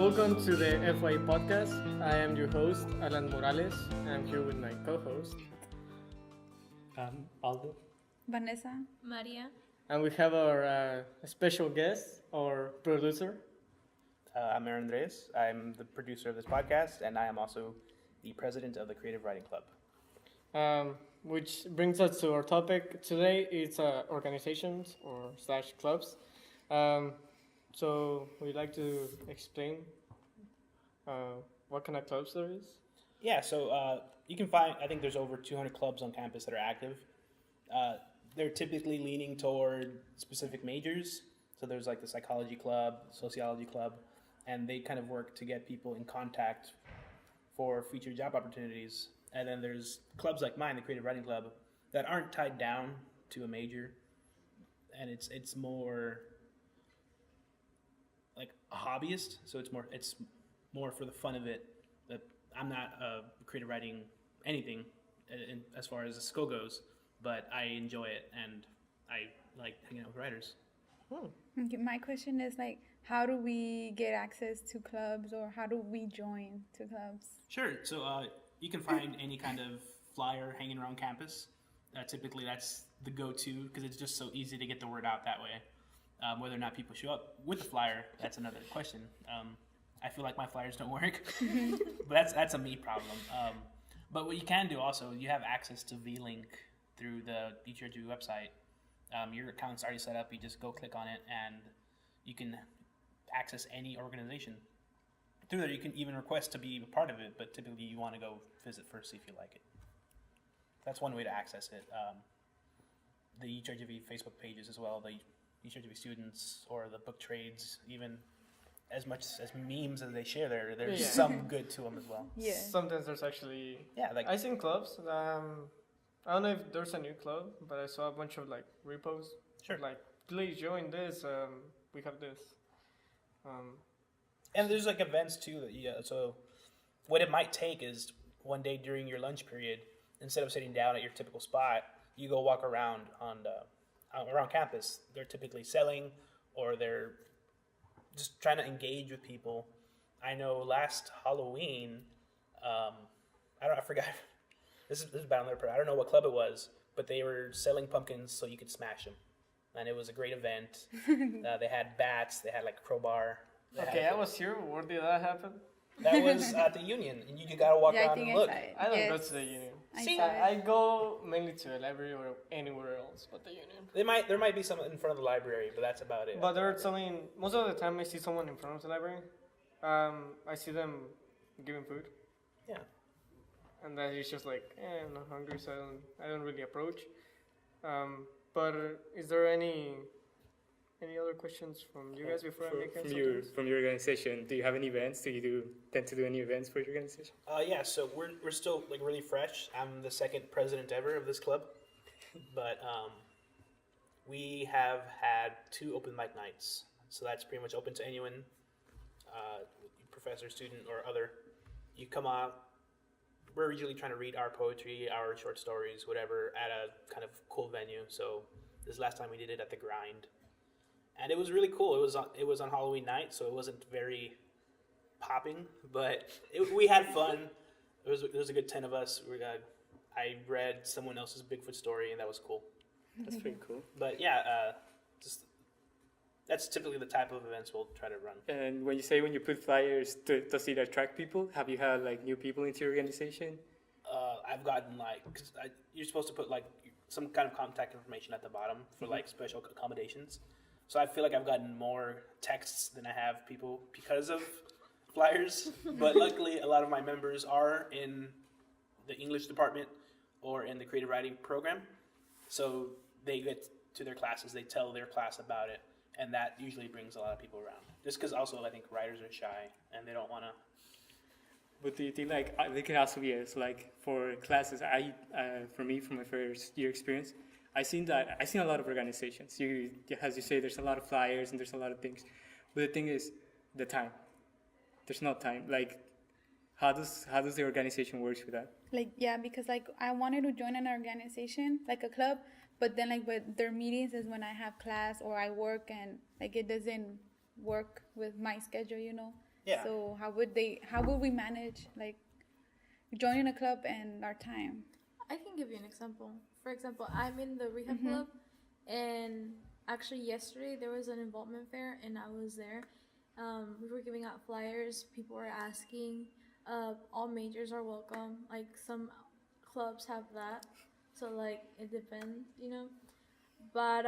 Welcome to the FYE podcast. I am your host, Alan Morales. I'm here with my co-host, Aldo. Vanessa. Maria. and we have our special guest, our producer. I'm Aaron Andres. I'm the producer of this podcast, and I am also the president of the Creative Writing Club. Which brings us to our topic today. It's organizations or slash clubs. So we'd like to explain what kind of clubs there is. Yeah, so you can find, I think there's over 200 clubs on campus that are active. They're typically leaning toward specific majors. So there's like the psychology club, sociology club, and they kind of work to get people in contact for future job opportunities. And then there's clubs like mine, the Creative Writing Club, that aren't tied down to a major, and it's more like a hobbyist. So it's more for the fun of it. That I'm not creative writing anything as far as the skill goes, but I enjoy it and I like hanging out with writers. Okay, my question is how do we get access to clubs, or how do we join to clubs? Sure. So you can find any kind of flyer hanging around campus. Typically, that's the go-to because it's just so easy to get the word out that way. Whether or not people show up with the flyer, that's another question. I feel like my flyers don't work, but that's a me problem. But what you can do also, you have access to VLink through the UTRGV website. Your account's already set up. You just go click on it, and you can access any organization. Through there, you can even request to be a part of it, but typically you want to go visit first, see if you like it. That's one way to access it. The UTRGV Facebook pages as well, the UTRGV students or the book trades, even as much as memes as they share there's some good to them as well. Yeah. Sometimes there's actually Yeah, I seen clubs. I don't know if there's a new club, but I saw a bunch of repos. Sure. Please join this. We have this. And there's events too that so what it might take is one day during your lunch period, instead of sitting down at your typical spot, you go walk around around campus. They're typically selling, or they're just trying to engage with people. I know last Halloween, I forgot. This is bad on their part. I don't know what club it was, but they were selling pumpkins so you could smash them, and it was a great event. They had bats. They had a crowbar. Okay, I was here. Where did that happen? That was at the Union, and you gotta walk around and look. I don't go to the Union. I go mainly to a library or anywhere else but the Union. There might be some in front of the library, but that's about it. But they're selling, most of the time I see someone in front of the library. I see them giving food. Yeah. And then it's just I'm not hungry, so I don't really approach. But is there any other questions from you guys before I make any from your organization? Do you have any events? Do you tend to do any events for your organization? Yeah, so we're still really fresh. I'm the second president ever of this club, but we have had 2 open mic nights. So that's pretty much open to anyone, professor, student, or other. You come out. We're usually trying to read our poetry, our short stories, whatever, at a kind of cool venue. So this last time we did it at the Grind. And it was really cool. It was on Halloween night, so it wasn't very popping, but we had fun. There was a good 10 of us. I read someone else's Bigfoot story, and that was cool. That's pretty cool. But yeah, that's typically the type of events we'll try to run. And when you put flyers, does it attract people? Have you had new people into your organization? I've gotten cause you're supposed to put some kind of contact information at the bottom for special accommodations. So I feel like I've gotten more texts than I have people because of flyers. But luckily, a lot of my members are in the English department or in the creative writing program. So they get to their classes, they tell their class about it, and that usually brings a lot of people around. Just because also I think writers are shy and they don't want to. But do you think they can also be for classes? For me, from my first year experience, I've seen a lot of organizations. As you say, there's a lot of flyers and there's a lot of things. But the thing is, the time. There's no time. How does the organization work with that? Because I wanted to join an organization, a club, but then with their meetings is when I have class or I work, and it doesn't work with my schedule, Yeah. So how would we manage like joining a club and our time? I can give you an example. For example, I'm in the rehab club, and actually yesterday there was an involvement fair, and I was there. We were giving out flyers. People were asking. All majors are welcome. Like some clubs have that, so like it depends, you know. But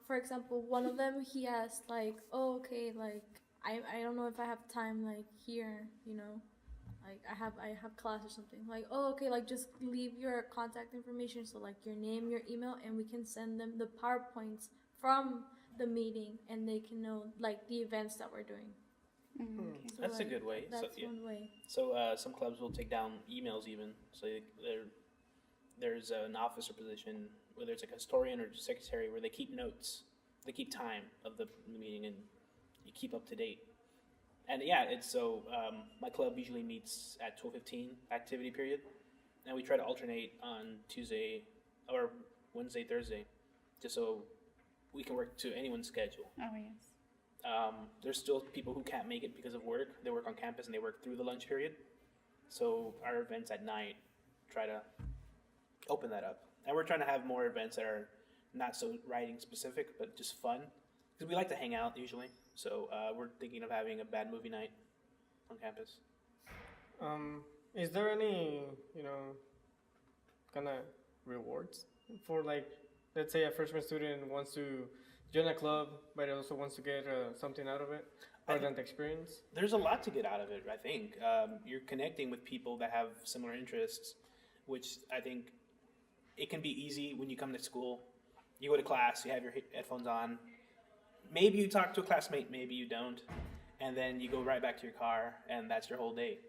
for example, one of them he asked like, "Oh, okay, like I don't know if I have time like here, you know." Like I have class or something. Like, oh, okay, like just leave your contact information, so like your name, your email, and we can send them the PowerPoints from the meeting, and they can know like the events that we're doing. Okay. So, That's a like, good way. That's So, yeah. one way. So some clubs will take down emails even. So there's an officer position, whether it's like a historian or secretary, where they keep notes, they keep time of the meeting, and you keep up to date. And yeah, it's so my club usually meets at 12:15 activity period, and we try to alternate on Tuesday or Wednesday, Thursday, just so we can work to anyone's schedule. Oh yes. There's still people who can't make it because of work. They work on campus and they work through the lunch period. So our events at night try to open that up. And we're trying to have more events that are not so writing specific, but just fun. Because we like to hang out usually. So we're thinking of having a bad movie night on campus. Is there any, kind of rewards for like, let's say a freshman student wants to join a club, but also wants to get something out of it, other than the experience? There's a lot to get out of it, I think. You're connecting with people that have similar interests, which I think it can be easy when you come to school. You go to class, you have your headphones on. Maybe you talk to a classmate, maybe you don't. And then you go right back to your car, and that's your whole day.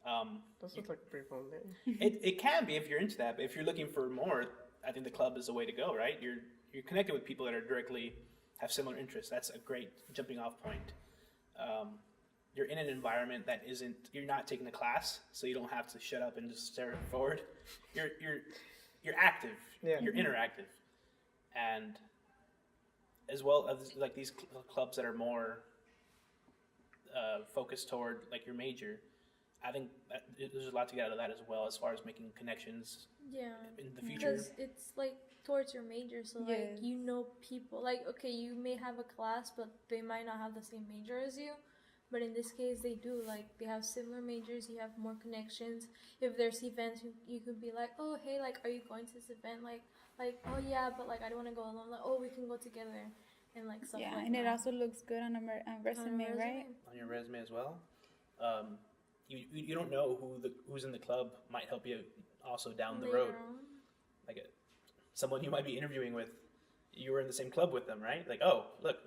That sounds like a pretty fun day. It can be if you're into that, but if you're looking for more, I think the club is the way to go, right? You're connected with people that are directly have similar interests. That's a great jumping off point. You're in an environment that isn't. You're not taking a class, so you don't have to shut up and just stare forward. You're active. Yeah. You're interactive, and as well as like these clubs that are more focused toward like your major. I think that there's a lot to get out of that as well, as far as making connections. Yeah. In the future. Because it's like towards your major, so like you know people. Like okay, you may have a class, but they might not have the same major as you. But in this case, they do. Like they have similar majors. You have more connections. If there's events, you could be like, oh hey, like are you going to this event? Like oh yeah, but like I don't want to go alone. Like oh we can go together, and like stuff. Yeah, like and that. it also looks good on a resume, right? On your resume as well. You don't know who's in the club might help you also down the road. Like someone you might be interviewing with, you were in the same club with them, right? Like, oh, look,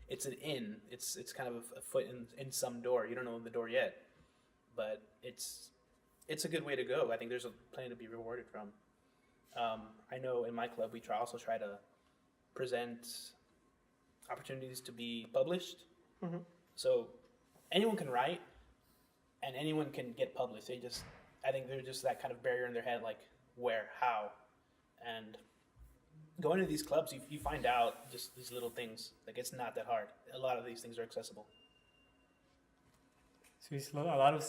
it's an in. It's kind of a foot in some door. You don't know the door yet, but it's a good way to go. I think there's plenty to be rewarded from. I know in my club we also try to present opportunities to be published. Mm-hmm. So anyone can write. And anyone can get published. I think there's just that kind of barrier in their head, like where, how, and going to these clubs, you find out just these little things. Like it's not that hard. A lot of these things are accessible. So it's a lot of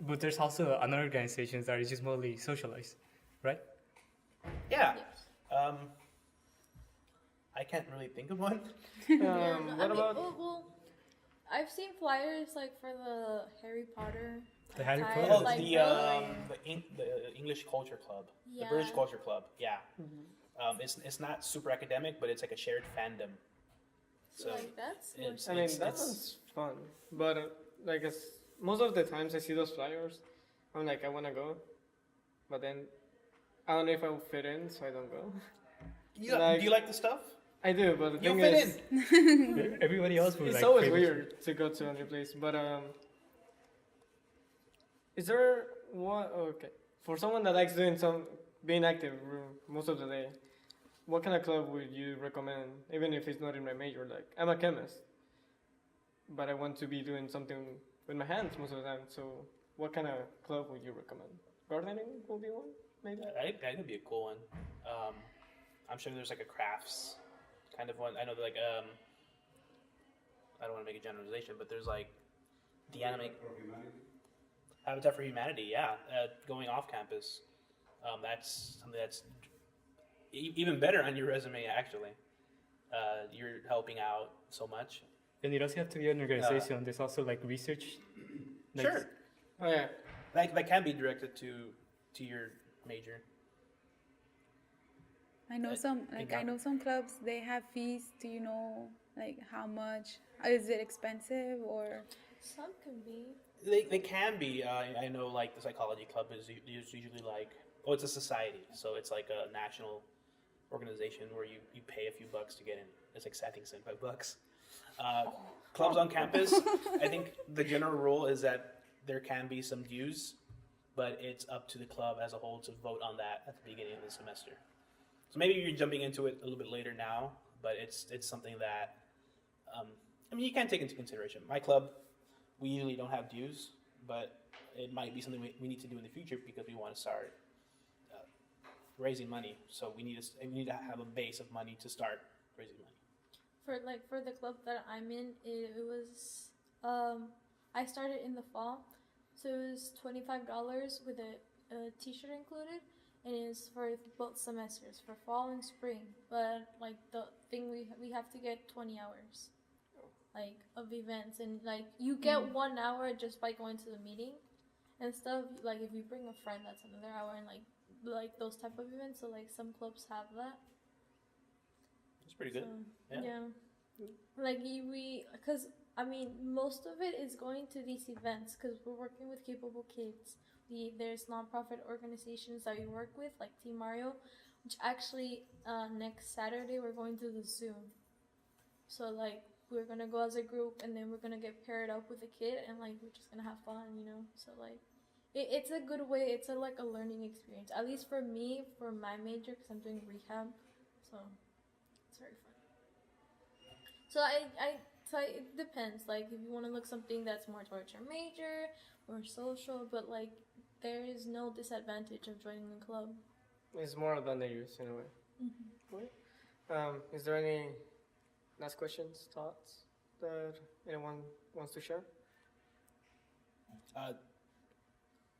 but there's also another organizations that is just mostly socialized, right? Yeah. Yes. I can't really think of one. What about? Well, I've seen flyers like for the Harry Potter. The Harry tie, Potter? Oh, like, the English Culture Club, Yeah. the British Culture Club. Yeah. Mm-hmm. It's not super academic, but it's like a shared fandom. So like that's. That sounds fun, but most of the times I see those flyers, I'm like I want to go, but then I don't know if I will fit in, so I don't go. do you like the stuff? I do, but the You'll thing fit is, in. Everybody else would it's like. always favorite- weird to go to a new place. But is there what? Okay, for someone that likes being active most of the day, what kind of club would you recommend? Even if it's not in my major, like I'm a chemist, but I want to be doing something with my hands most of the time. So, what kind of club would you recommend? Gardening will be one, maybe. That could be a cool one. I'm sure there's like a crafts kind of one. I know that I don't want to make a generalization, but there's like The anime Habitat for Humanity, yeah, going off campus. That's something that's even better on your resume. Actually, you're helping out so much. And it doesn't have to be an organization. There's also like research. Like, Sure, Oh yeah. that can be directed to your major. I know some clubs, they have fees. Do you know like how much? Is it expensive or? Some can be. They can be. I know, like the psychology club is usually like, oh, it's a society, so it's like a national organization where you pay a few bucks to get in. It's like, I think, $75. Clubs on campus, I think the general rule is that there can be some dues, but it's up to the club as a whole to vote on that at the beginning of the semester. So maybe you're jumping into it a little bit later now, but it's something that I mean, you can take into consideration. My club, we usually don't have dues, but it might be something we need to do in the future because we want to start raising money. So we need to have a base of money to start raising money. For the club that I'm in, it was I started in the fall, so it was $25 with a T-shirt included, and it's for both semesters, for fall and spring. But like the thing we have to get 20 hours, like of events, and like you get 1 hour just by going to the meeting and stuff. Like if you bring a friend, that's another hour, and like those type of events. So like some clubs have that. It's pretty good. So, yeah. Like because I mean most of it is going to these events because we're working with capable kids. There's nonprofit organizations that we work with, like Team Mario, which actually next Saturday we're going to the zoo. So like we're gonna go as a group, and then we're gonna get paired up with a kid, and like we're just gonna have fun, you know. So like it's a good way. It's like a learning experience, at least for me, for my major, because I'm doing rehab. So it's very fun. So so it depends. Like if you want to look something that's more towards your major or social, but like there is no disadvantage of joining a club. It's more advantageous in a way. Mm-hmm. Is there any last questions, thoughts that anyone wants to share?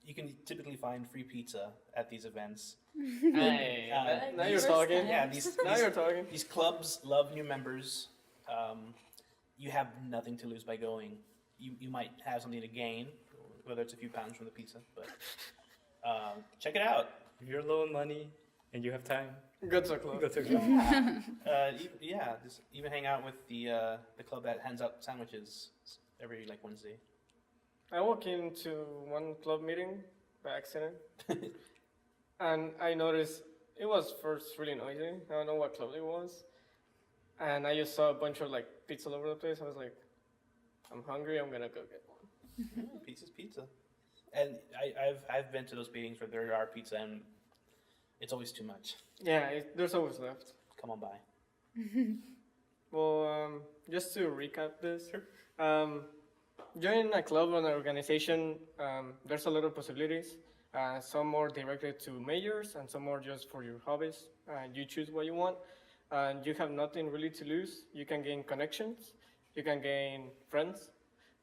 You can typically find free pizza at these events. Hey, now you're first talking. time. Yeah, these You're talking. These clubs love new members. You have nothing to lose by going. You might have something to gain, whether it's a few pounds from the pizza, but check it out. If you're low on money and you have time, Good to club. go to a club. Just even hang out with the club that hands out sandwiches every like Wednesday. I walked into one club meeting by accident, and I noticed it was first really noisy. I don't know what club it was, and I just saw a bunch of like pizza all over the place. I was like, I'm hungry. I'm gonna go get one. Pizza's pizza, and I've been to those meetings where there are pizza and it's always too much. Yeah, there's always left. Come on by. Well, just to recap this, joining a club or an organization, there's a lot of possibilities. Some more directed to majors, and some more just for your hobbies. You choose what you want, and you have nothing really to lose. You can gain connections, you can gain friends,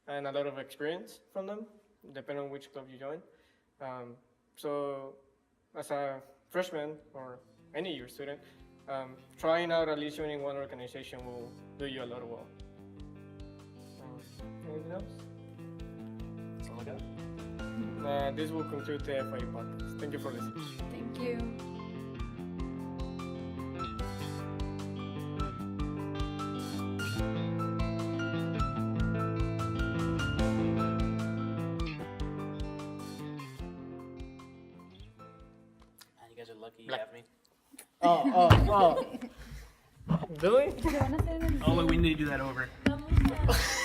and a lot of experience from them, depending on which club you join. So, as a freshman or any year student, trying out at least joining one organization will do you a lot of well. Anything else? That's all I got. This will conclude the FYE podcast. Thank you for listening. Thank you. Man, you guys are lucky you have me. Oh. Really? Do you want to say anything? Oh, wait, we need to do that over. Vamos a-